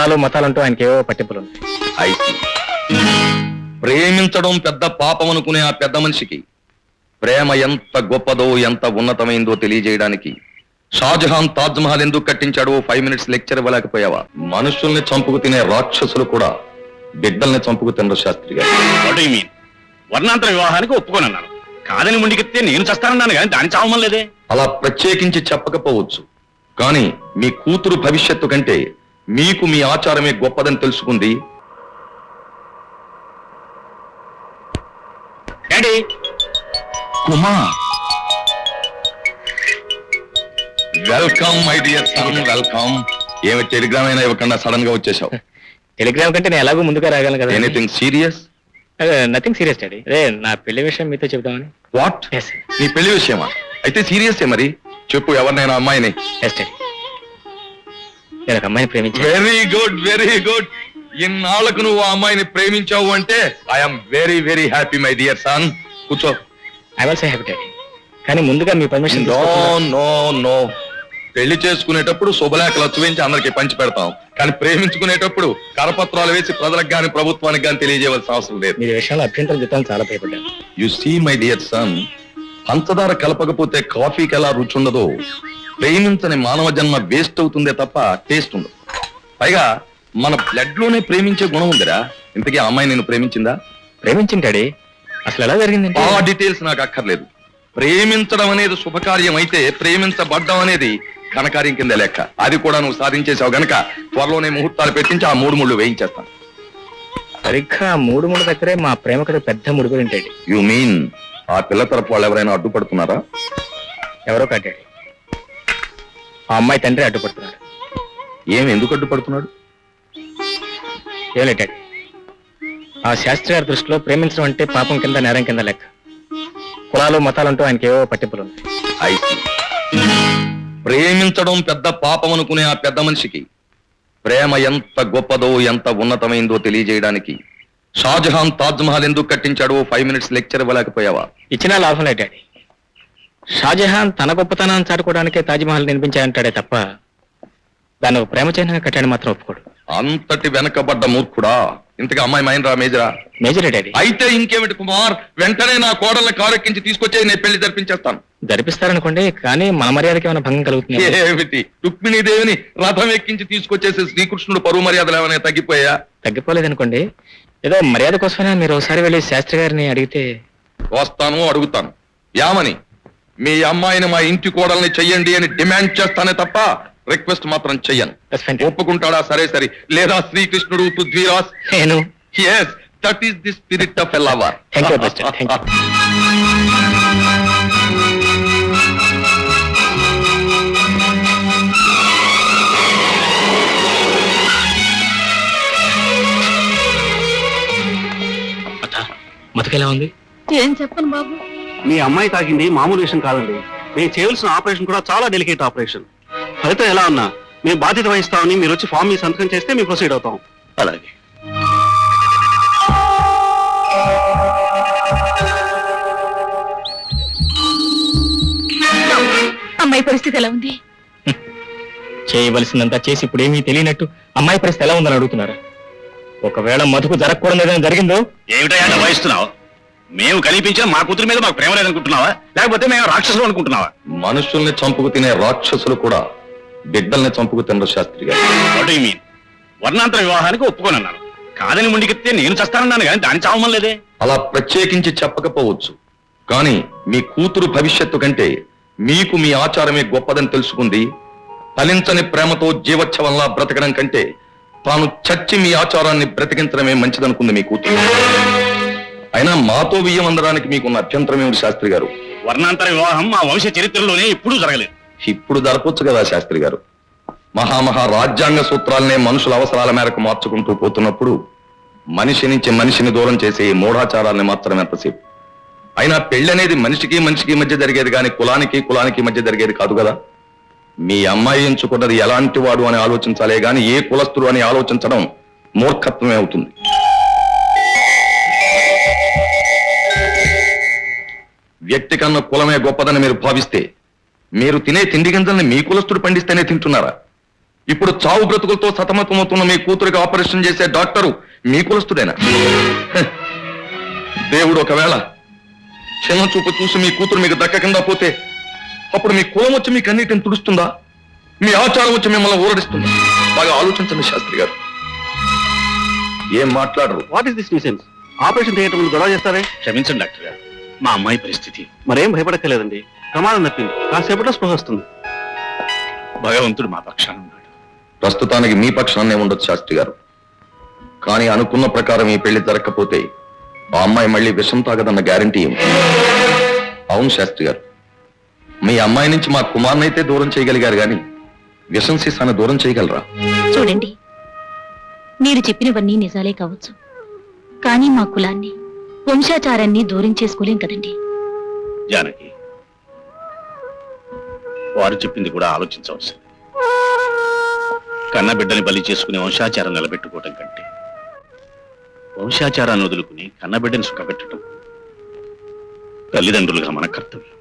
కులాలు మతాలంటూ ఆయనకేవో పట్టింపులు ఉన్నాయి. అయితే ప్రేమించడం పెద్ద పాపం అనుకునే ఆ పెద్ద మనిషికి ప్రేమ ఎంత గొప్పదో ఎంత ఉన్నతమైందో తెలియజేయడానికి షాజహాన్ తాజ్ మహల్ ఎందుకు కట్టించాడో 5 minutes లెక్చర్ ఇవ్వలేకపోయావా? మనుషుల్ని చంపుకు తినే రాక్షసులు కూడా బిడ్డల్ని చంపుకు తినరు శాస్త్రి గారు. What you mean? వర్ణాంతర వివాహానికి ఒప్పుకోనన్నాను, కాదని ముందుకెత్తే నేను చస్తానన్నాను కానీ దాని చావమని లేదే. అలా ప్రత్యేకించి చెప్పకపోవచ్చు, కానీ మీ కూతురు భవిష్యత్తు కంటే మీకు మీ ఆచారమే గొప్పదని తెలుసుకుంది. డాడీ కుమా, welcome my dear son, welcome. ఏమి టెలిగ్రామ్ అయినా ఇవ్వకుండా సడన్ గా వచ్చేసావు? టెలిగ్రామ్ కంటే నేను ఎలాగో ముందుగా రాగలను కదా. Anything serious? Nothing serious daddy. అదే నా పెళ్లి విషయం మీతో చెబుదామని. వాట్? Yes, sir. నీ పెళ్లి విషయమా? అయితే సీరియస్ మరి చెప్పు, ఎవరినైనా అమ్మాయిని? Yes, daddy. నేను ఒక అమ్మాయిని ప్రేమించాను. Very good, very good. ఇన్నాళ్లకు నువ్వు ఆ అమ్మాయిని ప్రేమించావు అంటే I'm very very happy my dear son. కూర్చో. I also happy daddy. కానీ ముందుగా మీ పర్మిషన్. No no no. పెళ్లి చేసుకునేటప్పుడు శుభలేఖలు చూపించి అందరికి పంచి పెడతాం, కానీ ప్రేమించుకునేటప్పుడు కరపత్రాలు వేసి ప్రజలకు గాని ప్రభుత్వానికి గాని తెలియజేయవలసిన అవసరం లేదు. మీరు విషయంలో అభ్యంతరం చెప్తాను చాలా భయపడ్డాను. You see my dear son, పంచదార కలపకపోతే కాఫీకి ఎలా రుచి ఉండదో, ప్రేమించని మానవ జన్మ వేస్ట్ అవుతుందే తప్ప టేస్ట్ ఉండదు. పైగా మన బ్లడ్ లోనే ప్రేమించే గుణం ఉందిరా. ఇంతకీ ఆ అమ్మాయి నేను ప్రేమించిందా? ప్రేమించింది డాడీ. అసలు ఎలా జరిగిందంటే, ఆ డీటెయిల్స్ నాకు అక్కర్లేదు. ప్రేమించడం అనేది శుభకార్యం అయితే ప్రేమించబడ్డం అనేది ఘనకార్యం కింద లెక్క. అది కూడా నువ్వు సాధించేసావు గనక త్వరలోనే ముహూర్తాలు పెట్టించి ఆ 3 ముళ్ళు వేయించేస్తాను. సరిగ్గా 3 ముళ్ళ దగ్గరే మా ప్రేమకు పెద్ద ముడుగులు ఉంటాయి. యు మీన్ ఆ పిల్ల తరపు వాళ్ళు ఎవరైనా అడ్డుపడుతున్నారా? ఎవరో కాదు డాడీ, ఆ అమ్మాయి తండ్రి అడ్డుపడుతున్నాడు. ఎందుకు అడ్డుపడుతున్నాడు? ఏం లేదు డాడీ, ఆ శాస్త్రి గారి దృష్టిలో ప్రేమించడం అంటే పాపం కింద నేరం కింద లెక్క. కులాలు మతాలంటూ ఆయనకేవో పట్టింపులు ఉన్నాయి. అయితే ప్రేమించడం పెద్ద పాపం అనుకునే ఆ పెద్ద మనిషికి ప్రేమ ఎంత గొప్పదో ఎంత ఉన్నతమైందో తెలియజేయడానికి షాజహాన్ తాజ్ మహల్ ఎందుకు కట్టించాడో 5 minutes లెక్చర్ ఇవ్వలేకపోయావా? ఇచ్చినా లాభం లేదు డాడీ. షాజహాన్ తన గొప్పతనాన్ని చాటుకోవడానికే తాజ్మహల్ నిర్మించాడంటాడే తప్ప దాన్ని ఒక ప్రేమ చిహ్నంగా కట్టాడు మాత్రం ఒప్పుకోడు. అంతటి వెనకబడ్డ మూర్ఖుడా. ఇంతగా అమ్మాయి మైనరా మేజరా? మేజరే డాడీ. అయితే ఇంకేమిటి కుమార్, వెంటనే నా కోడల్ని కారెక్కించి తీసుకొచ్చే నేను పెళ్లి జరిపించేస్తాను. జరిపిస్తారనుకోండి, కానీ మన మర్యాదకి ఏమైనా భంగం కలుగుతుంది? ఏమిటి, రుక్మిణీదేవిని రథం ఎక్కించి తీసుకొచ్చేసి శ్రీకృష్ణుడు పరువు మర్యాదలు ఏమైనా తగ్గిపోయా? తగ్గిపోలేదనుకోండి, ఏదో మర్యాద కోసమైనా మీరు ఒకసారి వెళ్ళి శాస్త్రి గారిని అడిగితే. వస్తాను, అడుగుతాను. యామని మీ అమ్మాయిని మా ఇంటి కోడల్ని చెయ్యండి అని డిమాండ్ చేస్తానే తప్ప రిక్వెస్ట్ మాత్రం చెయ్యను. That's fine. ఒప్పుకుంటాడా? సరే సరే. లేదా శ్రీకృష్ణుడు పృథ్వీరాజ్? నేను. Yes, that is the spirit of a lover. Thank you, Buster. Thank you. మతకెలా ఉంది? ఏం చెప్పను బాబు. మీ అమ్మాయి తాకింది మామూలు విషయం కాదండి. మేము చేయవలసిన ఆపరేషన్ కూడా చాలా డెలికేట్ ఆపరేషన్. ఫలితం ఎలా ఉన్నా మేము బాధ్యత వహిస్తామని మీరు వచ్చి ఫామ్ మీ సంతకం చేస్తే మేము ప్రొసీడ్ అవుతాం. అలాగే. అమ్మాయి పరిస్థితి ఎలా ఉంది? చేయవలసిందంతా చేసి ఇప్పుడు ఏమీ తెలియనట్టు అమ్మాయి పరిస్థితి ఎలా ఉందని అడుగుతున్నారు. ఒకవేళ మధుకు జరగకూడదు ఏదైనా జరిగిందో? ఏమిటయ్యా వహిస్తున్నావు? మేము కనిపించిన మా కూతురు మీద మాకు ప్రేమ లేదనుకుంటున్నావా, లేకపోతే మేము రాక్షసులు అనుకుంటున్నావా? మనుషుల్ని చంపుకు తినే రాక్షసులు కూడా బిడ్డల్ని చంపుకు తినరు శాస్త్రి గారు. What you mean? వర్ణాంతర వివాహానికి ఒప్పుకోనన్నాను, కాదని ముందుకెత్తే నేను చస్తానన్నాను కానీ దాని చావమని లేదే. అలా ప్రత్యేకించి చెప్పకపోవచ్చు, కానీ మీ కూతురు భవిష్యత్తు కంటే మీకు మీ ఆచారమే గొప్పదని తెలుసుకుంది. ఫలించని ప్రేమతో జీవోత్సవంలా బ్రతకడం కంటే తాను చచ్చి మీ ఆచారాన్ని బ్రతికించడమే మంచిదనుకుంది మీ కూతురు. అయినా మాతో బియ్యం అందడానికి మీకున్న అభ్యంతరం ఏమిటి శాస్త్రి గారు? వర్ణాంతర వివాహం మా వంశ చరిత్రలోనే ఎప్పుడూ జరగలేదు. ఇప్పుడు జరపొచ్చు కదా శాస్త్రి గారు. మహామహా రాజ్యాంగ సూత్రాలనే మనుషుల అవసరాల మేరకు మార్చుకుంటూ పోతున్నప్పుడు మనిషి నుంచి మనిషిని దూరం చేసే ఈ మూఢాచారాన్ని మాత్రం ఎంతసేపు? అయినా పెళ్లి అనేది మనిషికి మనిషికి మధ్య జరిగేది కానీ కులానికి మధ్య జరిగేది కాదు కదా. మీ అమ్మాయి ఎంచుకున్నది ఎలాంటి వాడు అని ఆలోచించాలే గాని ఏ కులస్తుడు అని ఆలోచించడం మూర్ఖత్వమే అవుతుంది. వ్యక్తి కన్నా కులమే గొప్పదని మీరు భావిస్తే మీరు తినే తిండి గింజల్ని మీ కులస్తుడు పండిస్తేనే తింటున్నారా? ఇప్పుడు చావు బ్రతుకులతో సతమతమవుతున్న మీ కూతురికి ఆపరేషన్ చేసే డాక్టరు మీ కులస్తుడేనా? హ. దేవుడు ఒకవేళ చిన్న చూపు చూసి మీ కూతురు మీకు దక్కకుండా పోతే అప్పుడు మీ కులం వచ్చి మీ కన్నీటిని తుడుస్తుందా? మీ ఆచారం వచ్చి మిమ్మల్ని ఊరడిస్తుందా? బాగా ఆలోచించండి శాస్త్రి గారు. ఏం మాట్లాడరు? What is this nuisance? Operation theatre ముందు గొడవ చేస్తారే? క్షమించండి డాక్టర్ గారు, మా అమ్మాయి పరిస్థితి. మరేం భయపడక్కర్లేదండి, ప్రమాదం తప్పింది, కాసేపట్లో స్పృహ వస్తుంది. భగవంతుడు మా పక్షాన ఉన్నాడు. ప్రస్తుతానికి మీ పక్షాన్నే ఉండొచ్చు శాస్త్రి గారు, కానీ అనుకున్న ప్రకారం ఈ పెళ్లి జరగకపోతే ఆ అమ్మాయి మళ్ళీ విషం తాగదన్న గ్యారంటీ ఏమి? అవును శాస్త్రి గారు, మీ అమ్మాయి నుంచి మా కుమార్ని అయితే దూరం చేయగలిగారు కానీ విషం సీసాన్ని దూరం చేయగలరా? చూడండి, మీరు చెప్పినవన్నీ నిజాలే కావచ్చు, కానీ మా కులాన్ని, వంశాచారాన్ని దూరం చేసుకోలేం కదండి. జానకి, వారు చెప్పింది కూడా ఆలోచించవలసింది. కన్న బిడ్డని బలి చేసుకునే వంశాచారం నిలబెట్టుకోవటం కంటే వంశాచారాన్ని వదులుకుని కన్నబిడ్డని సుఖపెట్టడం తల్లిదండ్రులుగా మన కర్తవ్యం.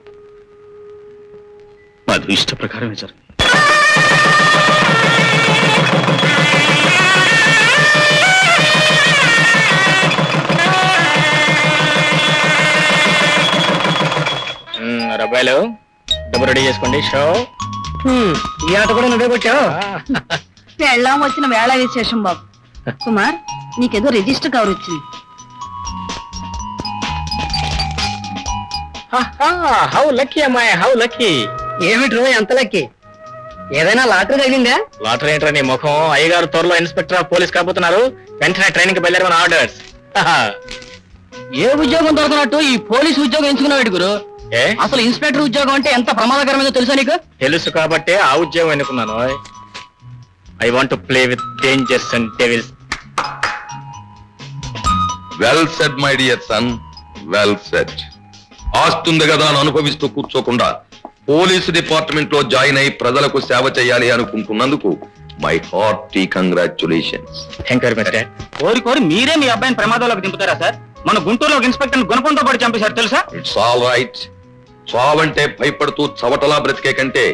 మాది ఇష్ట ప్రకారమే జరిగింది. రబ్బాయిలు డబ్బు రెడీ చేసుకోండి. షో ఈ ఆట కూడా నువ్వే కొట్టావు. పెళ్ళాం వచ్చిన వేళ విశేషం బాబు. కుమార్, నీకేదో రిజిస్టర్ కవర్ వచ్చింది. హౌ లక్కీ అమ్మాయి, హౌ లక్కీ. ఏమిట్రో ఎంత లక్కి? ఏదైనా లాటరీ తగిలిందా? లాటరీ ఏంట్రా నీ ముఖం? అయ్యగారు త్వరలో ఇన్స్పెక్టర్ ఆఫ్ పోలీస్ కాబోతున్నారు, వెంటనే ట్రైనింగ్ బయలుదేరమని ఆర్డర్స్. ఏ ఉద్యోగం దొరకనట్టు ఈ పోలీస్ ఉద్యోగం ఎంచుకున్నాడు గురు. ఏ అసలు ఇన్స్పెక్టర్ ఉద్యోగం అంటే ఎంత ప్రమాదకరమైందో తెలుసా నీకు? తెలుసు కాబట్టి ఆ ఉద్యోగం ఎన్నుకున్నాను. I want to play with dangers and devils. Well said my dear son, well said. ఆస్తుంది కదా అని అనుభవిస్తూ కూర్చోకుండా పోలీసు డిపార్ట్మెంట్ లో జాయిన్ అయి ప్రజలకు సేవ చేయాలి అనుకుంటున్నందుకు my hearty congratulations. Thank you very much dad. కోరి కోరి మీరే మీ అబ్బాయిని ప్రమాదంలోకి దింపుతారా సార్? మన గుంటూరులో ఒక ఇన్స్పెక్టర్ గుణపంతో పాటు చంపేశారు తెలుసా? It's all right. చావంటే భయపడుతూ చవటలా బ్రతికే కంటే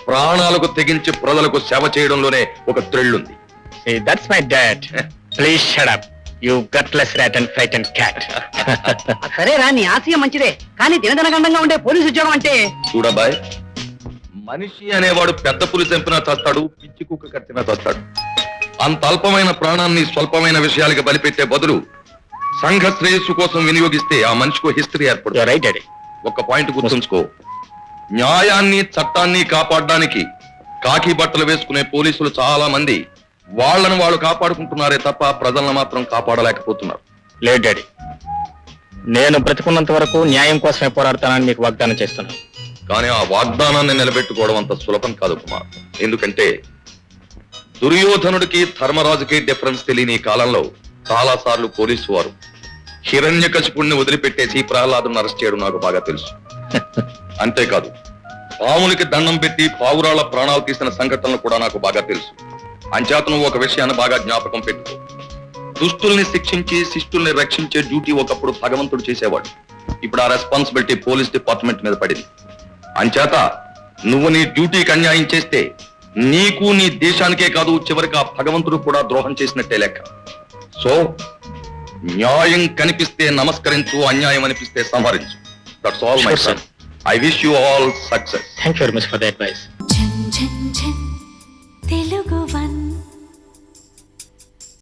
ప్రాణాలకు తెగించి ప్రజలకు సేవ చేయడంలోనే ఒక థ్రిల్ ఉంది. That's my dad. Please shut up you gutless rat and frightened cat. సరేరా, నీ ఆశయం మంచిదే, కానీ దినదినగండంగా ఉండే పోలీసు ఉద్యోగం అంటే చూడబాయ్, మనిషి అనేవాడు పెద్ద పులి చంపినా చస్తాడు, పిచ్చి కుక్క కట్టినా చస్తాడు. అంత అల్పమైన ప్రాణాన్ని స్వల్పమైన విషయాలకి బలిపెట్టే బదులు సంఘ శ్రేయస్సు కోసం వినియోగిస్తే ఆ మనిషికి హిస్టరీ ఏర్పడుతుంది. Right daddy. ఒక పాయింట్ గుర్తుంచుకో, న్యాయాన్ని చట్టాన్ని కాపాడడానికి కాకి బట్టలు వేసుకునే పోలీసులు చాలా మంది వాళ్ళను వాళ్ళు కాపాడుకుంటున్నారే తప్ప ప్రజలను మాత్రం కాపాడలేకపోతున్నారు. లేదు డాడీ, నేను బ్రతికున్నంత వరకు న్యాయం కోసమే పోరాడతానని మీకు వాగ్దానం చేస్తున్నాను. కానీ ఆ వాగ్దానాన్ని నిలబెట్టుకోవడం అంత సులభం కాదు కుమార్. ఎందుకంటే దుర్యోధనుడికి ధర్మరాజుకి డిఫరెన్స్ తెలియని ఈ కాలంలో చాలా సార్లు పోలీసు వారు హిరణ్యకశిపుణ్ణి వదిలిపెట్టేసి ప్రహ్లాదుని అరెస్ట్ చేయడం నాకు బాగా తెలుసు. అంతేకాదు, పాములకి దండం పెట్టి పావురాళ్ల ప్రాణాలు తీసిన సంఘటనలు కూడా నాకు బాగా తెలుసు. అంచేత నువ్వు ఒక విషయాన్ని బాగా జ్ఞాపకం పెట్టుకో. దుష్టుల్ని శిక్షించి శిష్టుల్ని రక్షించే డ్యూటీ ఒకప్పుడు భగవంతుడు చేసేవాడు. ఇప్పుడు ఆ రెస్పాన్సిబిలిటీ పోలీస్ డిపార్ట్మెంట్ మీద పడింది. అంచేత నువ్వు నీ డ్యూటీకి అన్యాయం చేస్తే నీకు నీ దేశానికే కాదు, చివరికి ఆ భగవంతుడు కూడా ద్రోహం చేసినట్టే లెక్క. సో న్యాయం కనిపిస్తే నమస్కరించు, అన్యాయం అనిపిస్తే సంహరించు. That's all my son. I wish you all success. Thank you very much for the advice.